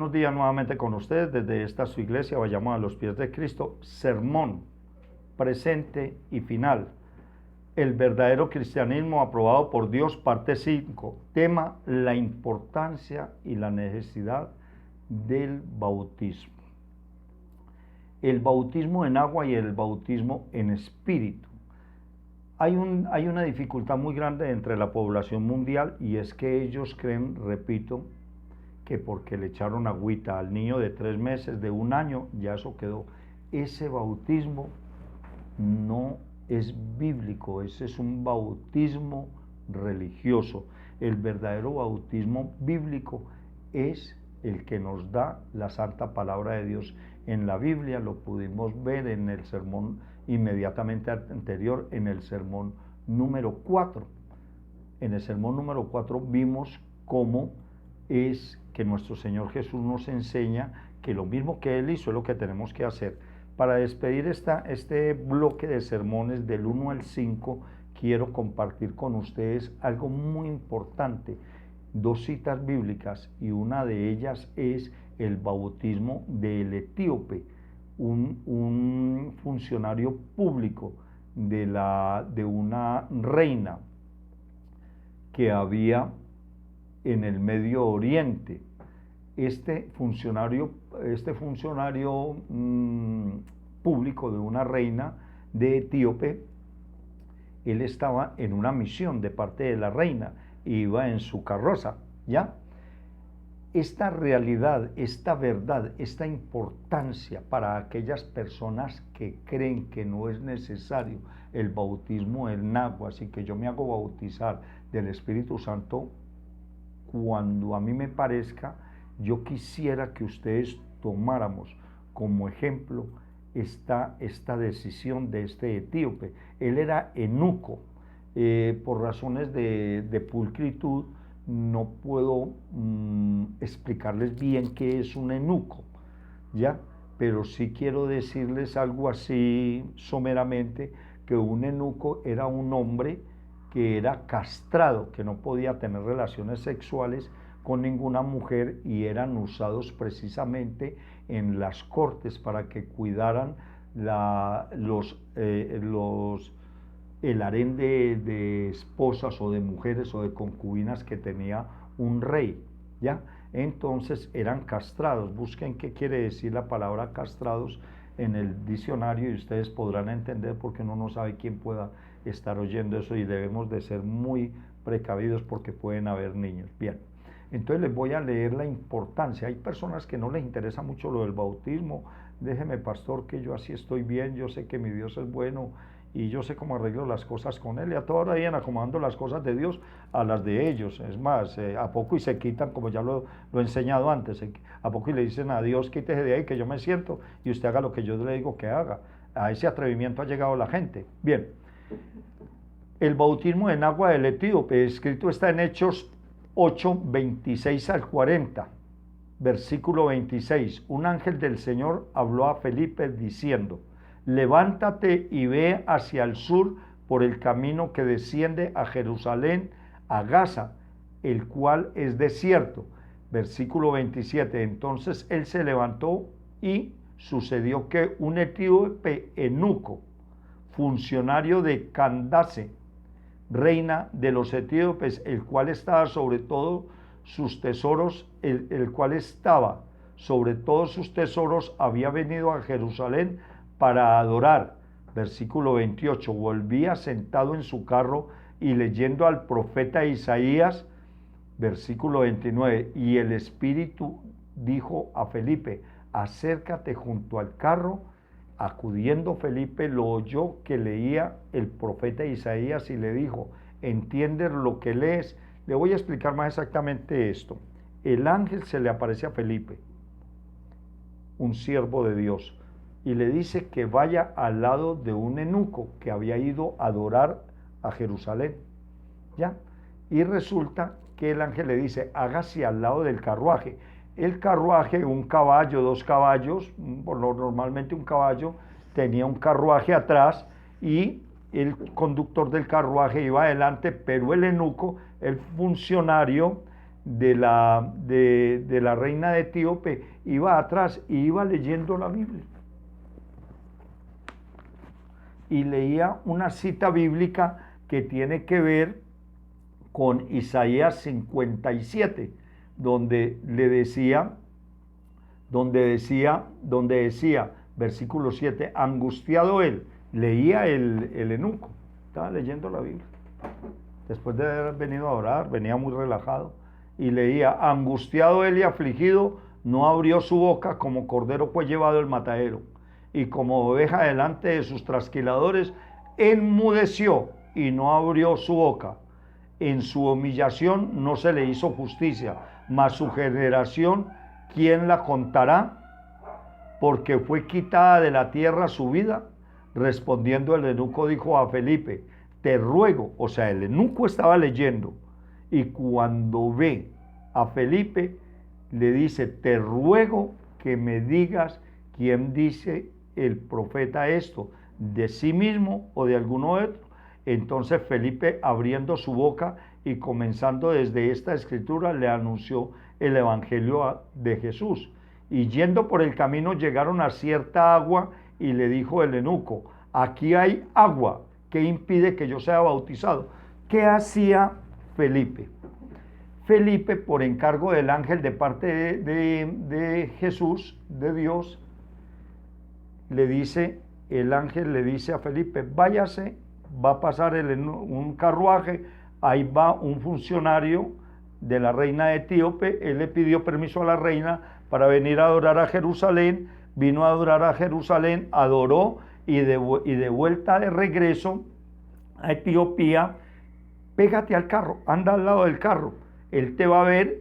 buenos días nuevamente con ustedes desde esta su iglesia, vayamos a los pies de Cristo. Sermón presente y final. El verdadero cristianismo aprobado por Dios, parte 5. Tema: la importancia y la necesidad del bautismo. El bautismo en agua y el bautismo en espíritu. Hay una dificultad muy grande entre la población mundial, y es que ellos creen, repito, que porque le echaron agüita al niño de 3 meses, de 1 año, ya eso quedó. Ese bautismo no es bíblico, ese es un bautismo religioso. El verdadero bautismo bíblico es el que nos da la santa palabra de Dios. En la Biblia lo pudimos ver en el sermón inmediatamente anterior, en el sermón número 4. En el sermón número 4 vimos cómo es que nuestro Señor Jesús nos enseña que lo mismo que Él hizo es lo que tenemos que hacer. Para despedir este bloque de sermones del 1 al 5, quiero compartir con ustedes algo muy importante. 2 citas bíblicas, y una de ellas es el bautismo del etíope, un funcionario público de una reina que había en el Medio Oriente. Este funcionario público de una reina de Etíope, él estaba en una misión de parte de la reina, iba en su carroza, ¿ya? Esta realidad, esta verdad, esta importancia para aquellas personas que creen que no es necesario el bautismo en agua, así que yo me hago bautizar del Espíritu Santo cuando a mí me parezca. Yo quisiera que ustedes tomáramos como ejemplo esta decisión de este etíope. Él era eunuco. Por razones de pulcritud no puedo explicarles bien qué es un eunuco, ¿ya? Pero sí quiero decirles algo así someramente, que un eunuco era un hombre que era castrado, que no podía tener relaciones sexuales con ninguna mujer, y eran usados precisamente en las cortes para que cuidaran el harén de esposas o de mujeres o de concubinas que tenía un rey, ¿ya? Entonces eran castrados. Busquen qué quiere decir la palabra castrados en el diccionario y ustedes podrán entender, porque uno no sabe quién pueda estar oyendo eso, y debemos de ser muy precavidos porque pueden haber niños. Bien, entonces les voy a leer la importancia. Hay personas que no les interesa mucho lo del bautismo. Déjeme, pastor, que yo así estoy bien, yo sé que mi Dios es bueno y yo sé cómo arreglo las cosas con Él, y a toda hora vienen acomodando las cosas de Dios a las de ellos. Es más, a poco y se quitan, como ya lo he enseñado antes, a poco y le dicen a Dios: quítese de ahí que yo me siento y usted haga lo que yo le digo que haga. A ese atrevimiento ha llegado la gente. Bien, el bautismo en agua del etíope, escrito está en Hechos 8, 26 al 40, versículo 26. Un ángel del Señor habló a Felipe diciendo: levántate y ve hacia el sur por el camino que desciende a Jerusalén, a Gaza, el cual es desierto. Versículo 27. Entonces él se levantó, y sucedió que un etíope eunuco, funcionario de Candace, reina de los etíopes, el cual estaba sobre todos sus tesoros, había venido a Jerusalén para adorar. Versículo 28. Volvía sentado en su carro y leyendo al profeta Isaías. Versículo 29. Y el Espíritu dijo a Felipe: acércate junto al carro. Acudiendo Felipe, lo oyó que leía el profeta Isaías y le dijo: ¿entiendes lo que lees? Le voy a explicar más exactamente esto. El ángel se le aparece a Felipe, un siervo de Dios, y le dice que vaya al lado de un eunuco que había ido a adorar a Jerusalén, ¿ya? Y resulta que el ángel le dice: hágase al lado del carruaje. El carruaje, un caballo, 2 caballos, normalmente un caballo tenía un carruaje atrás, y el conductor del carruaje iba adelante, pero el eunuco, el funcionario, de la reina de Etíope, iba atrás y iba leyendo la Biblia. Y leía una cita bíblica que tiene que ver con Isaías 57, donde decía, versículo 7, angustiado él, leía el eunuco, estaba leyendo la Biblia. Después de haber venido a orar, venía muy relajado, y leía, angustiado él y afligido, no abrió su boca, como cordero fue llevado el matadero, y como oveja delante de sus trasquiladores, enmudeció y no abrió su boca. En su humillación no se le hizo justicia, mas su generación, ¿quién la contará? Porque fue quitada de la tierra su vida. Respondiendo el eunuco dijo a Felipe, te ruego, o sea, el eunuco estaba leyendo, y cuando ve a Felipe, le dice, te ruego que me digas quién dice el profeta esto, de sí mismo o de alguno otro. Entonces Felipe, abriendo su boca y comenzando desde esta escritura, le anunció el evangelio de Jesús. Y yendo por el camino llegaron a cierta agua y le dijo el eunuco, aquí hay agua, ¿qué impide que yo sea bautizado? ¿Qué hacía Felipe? Felipe, por encargo del ángel de parte de Jesús, de Dios, el ángel le dice a Felipe, váyase, va a pasar un carruaje, ahí va un funcionario de la reina de Etíope, él le pidió permiso a la reina para venir a adorar a Jerusalén, vino a adorar a Jerusalén, adoró y de vuelta de regreso a Etiopía, pégate al carro, anda al lado del carro, él te va a ver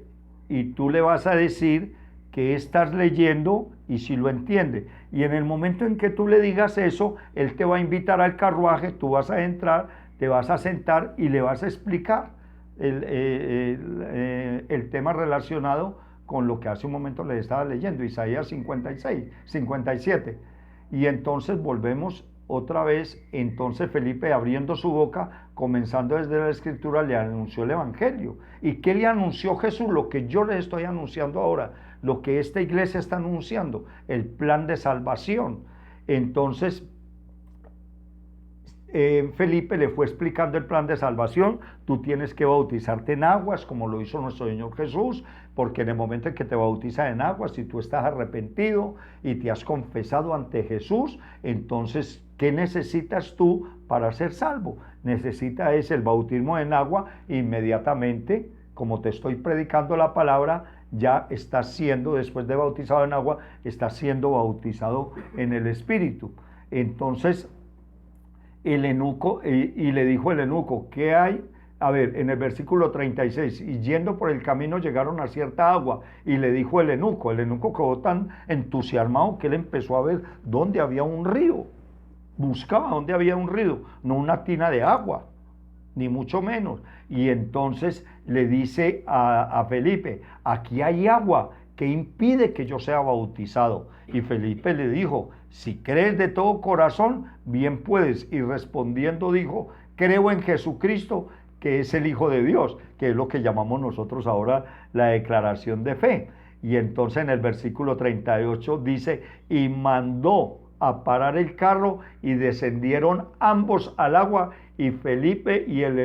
y tú le vas a decir que estás leyendo y si lo entiende. Y en el momento en que tú le digas eso, él te va a invitar al carruaje, tú vas a entrar, te vas a sentar y le vas a explicar el tema relacionado con lo que hace un momento le estaba leyendo, Isaías 57. Y entonces volvemos otra vez, entonces Felipe abriendo su boca, comenzando desde la escritura, le anunció el evangelio. ¿Y qué le anunció Jesús? Lo que yo les estoy anunciando ahora, lo que esta iglesia está anunciando, el plan de salvación. Entonces Felipe le fue explicando el plan de salvación. Tú tienes que bautizarte en aguas como lo hizo nuestro Señor Jesús, porque en el momento en que te bautizas en aguas, si tú estás arrepentido y te has confesado ante Jesús, entonces ¿qué necesitas tú para ser salvo? Necesitas el bautismo en agua. Inmediatamente, como te estoy predicando la palabra, ya estás siendo, después de bautizado en agua, estás siendo bautizado en el Espíritu. Entonces el eunuco, y le dijo el eunuco, ¿qué hay? A ver, en el versículo 36, y yendo por el camino llegaron a cierta agua, y le dijo el eunuco quedó tan entusiasmado que él empezó a ver dónde había un río, buscaba dónde había un río, no una tina de agua, ni mucho menos. Y entonces le dice a Felipe, aquí hay agua, ¿qué impide que yo sea bautizado? Y Felipe le dijo, si crees de todo corazón, bien puedes. Y respondiendo dijo, creo en Jesucristo, que es el Hijo de Dios, que es lo que llamamos nosotros ahora la declaración de fe. Y entonces en el versículo 38 dice, y mandó a parar el carro y descendieron ambos al agua, y Felipe y el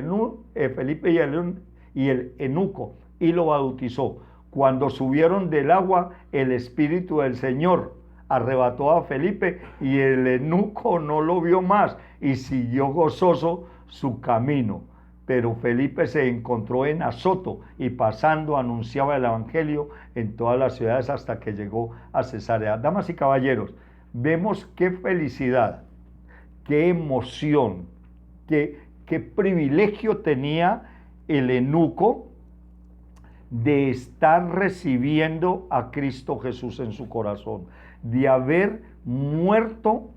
eunuco, y lo bautizó. Cuando subieron del agua, el Espíritu del Señor arrebató a Felipe y el eunuco no lo vio más y siguió gozoso su camino. Pero Felipe se encontró en Azoto y pasando anunciaba el evangelio en todas las ciudades hasta que llegó a Cesarea. Damas y caballeros, vemos qué felicidad, qué emoción, qué privilegio tenía el eunuco de estar recibiendo a Cristo Jesús en su corazón, de haber muerto,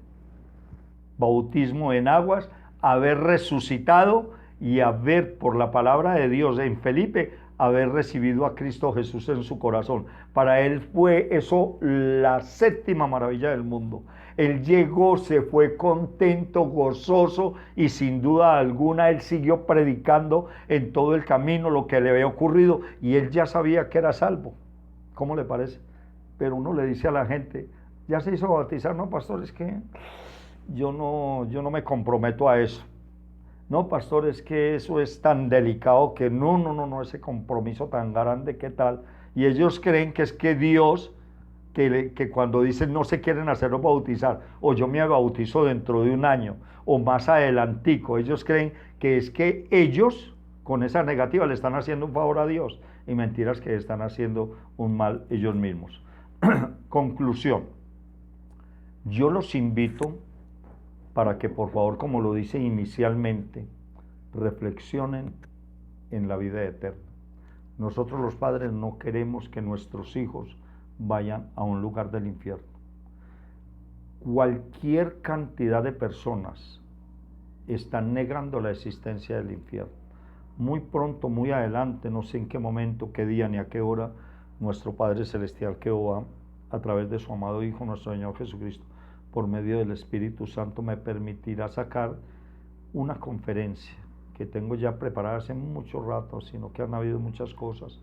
bautismo en aguas, haber resucitado y haber, por la palabra de Dios en Felipe, haber recibido a Cristo Jesús en su corazón. Para él fue eso la séptima maravilla del mundo. Él llegó, se fue contento, gozoso, y sin duda alguna él siguió predicando en todo el camino lo que le había ocurrido, y él ya sabía que era salvo. ¿Cómo le parece? Pero uno le dice a la gente, ¿ya se hizo bautizar? No, pastor, es que yo no me comprometo a eso. No, pastor, es que eso es tan delicado que no, ese compromiso tan grande, ¿qué tal? Y ellos creen que es que Dios, que cuando dicen no se quieren hacerlo bautizar, o yo me bautizo dentro de un año, o más adelantico, ellos creen que es que ellos, con esa negativa, le están haciendo un favor a Dios, y mentiras, que están haciendo un mal ellos mismos. Conclusión, yo los invito para que por favor, como lo dice inicialmente, reflexionen en la vida eterna. Nosotros los padres no queremos que nuestros hijos vayan a un lugar del infierno. Cualquier cantidad de personas están negando la existencia del infierno. Muy pronto, muy adelante, no sé en qué momento, qué día ni a qué hora, nuestro Padre Celestial Jehová, a través de su amado Hijo, nuestro Señor Jesucristo, por medio del Espíritu Santo, me permitirá sacar una conferencia que tengo ya preparada hace mucho rato, sino que han habido muchas cosas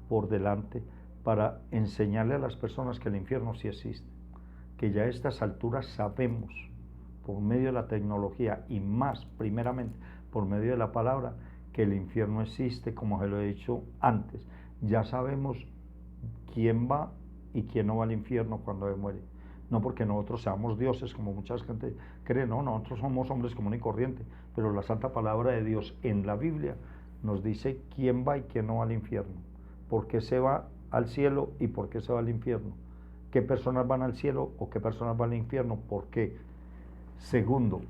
por delante para enseñarle a las personas que el infierno sí existe, que ya a estas alturas sabemos, por medio de la tecnología y más primeramente por medio de la palabra, que el infierno existe, como se lo he dicho antes. Ya sabemos quién va y quién no va al infierno cuando muere. No porque nosotros seamos dioses, como mucha gente cree, no, nosotros somos hombres común y corriente, pero la santa palabra de Dios en la Biblia nos dice quién va y quién no va al infierno, por qué se va al cielo y por qué se va al infierno, qué personas van al cielo o qué personas van al infierno, por qué. Segundo,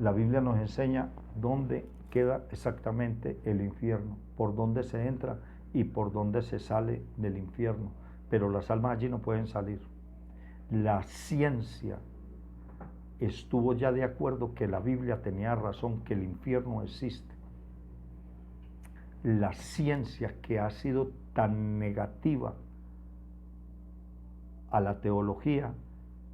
la Biblia nos enseña dónde queda exactamente el infierno, por dónde se entra y por dónde se sale del infierno, pero las almas allí no pueden salir. La ciencia estuvo ya de acuerdo que la Biblia tenía razón, que el infierno existe. La ciencia, que ha sido tan negativa a la teología,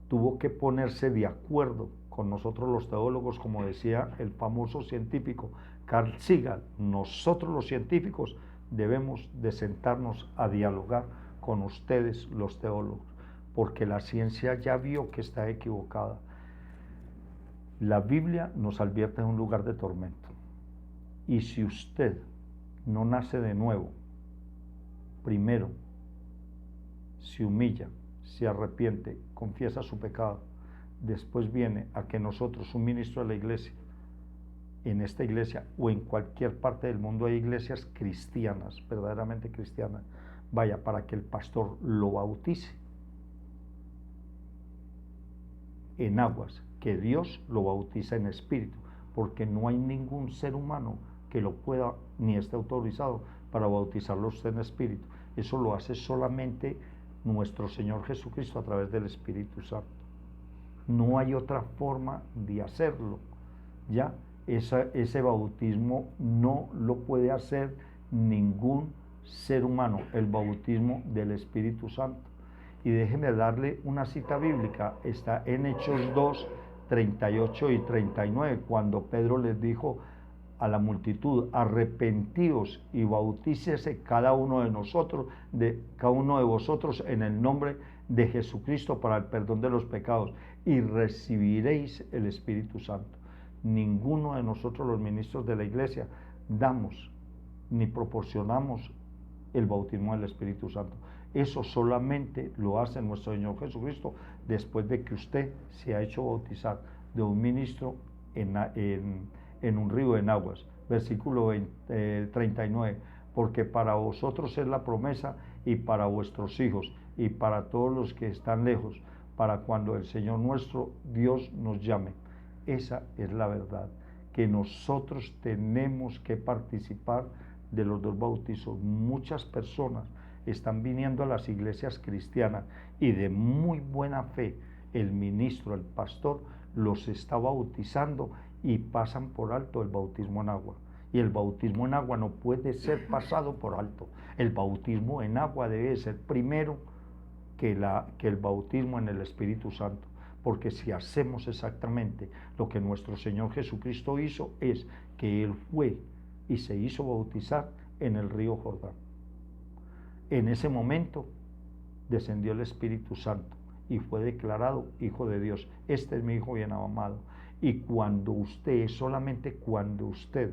tuvo que ponerse de acuerdo con nosotros los teólogos, como decía el famoso científico Carl Sagan. Nosotros los científicos debemos de sentarnos a dialogar con ustedes los teólogos, porque la ciencia ya vio que está equivocada. La Biblia nos advierte de un lugar de tormento, y si usted no nace de nuevo, primero se humilla, se arrepiente, confiesa su pecado, después viene a que nosotros, un ministro de la iglesia, en esta iglesia o en cualquier parte del mundo hay iglesias cristianas, verdaderamente cristianas, vaya, para que el pastor lo bautice en aguas, que Dios lo bautiza en espíritu, porque no hay ningún ser humano que lo pueda ni esté autorizado para bautizarlo usted en espíritu. Eso lo hace solamente nuestro Señor Jesucristo a través del Espíritu Santo. No hay otra forma de hacerlo. Ya ese bautismo no lo puede hacer ningún ser humano, el bautismo del Espíritu Santo. Y déjeme darle una cita bíblica, está en Hechos 2, 38 y 39, cuando Pedro les dijo a la multitud: arrepentíos y bautícese cada uno de vosotros en el nombre de Jesucristo para el perdón de los pecados, y recibiréis el Espíritu Santo. Ninguno de nosotros, los ministros de la iglesia, damos ni proporcionamos el bautismo del Espíritu Santo. Eso solamente lo hace nuestro Señor Jesucristo después de que usted se ha hecho bautizar de un ministro en un río en aguas. Versículo 39, porque para vosotros es la promesa, y para vuestros hijos, y para todos los que están lejos, para cuando el Señor nuestro Dios nos llame. Esa es la verdad, que nosotros tenemos que participar de los dos bautizos. Muchas personas están viniendo a las iglesias cristianas y de muy buena fe el ministro, el pastor, los está bautizando y pasan por alto el bautismo en agua. Y el bautismo en agua no puede ser pasado por alto. El bautismo en agua debe ser primero que el bautismo en el Espíritu Santo. Porque si hacemos exactamente lo que nuestro Señor Jesucristo hizo, es que Él fue y se hizo bautizar en el río Jordán. En ese momento descendió el Espíritu Santo y fue declarado Hijo de Dios. Este es mi Hijo bien amado. Y cuando usted, solamente cuando usted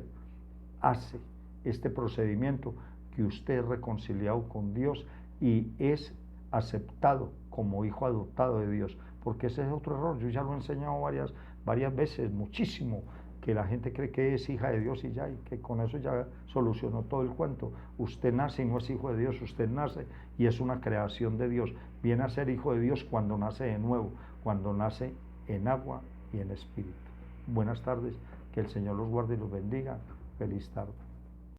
hace este procedimiento, que usted es reconciliado con Dios y es aceptado como hijo adoptado de Dios, porque ese es otro error. Yo ya lo he enseñado varias veces, muchísimo, que la gente cree que es hija de Dios y ya, y que con eso ya solucionó todo el cuento. Usted nace y no es hijo de Dios, usted nace y es una creación de Dios. Viene a ser hijo de Dios cuando nace de nuevo, cuando nace en agua y en espíritu. Buenas tardes, que el Señor los guarde y los bendiga. Feliz tarde.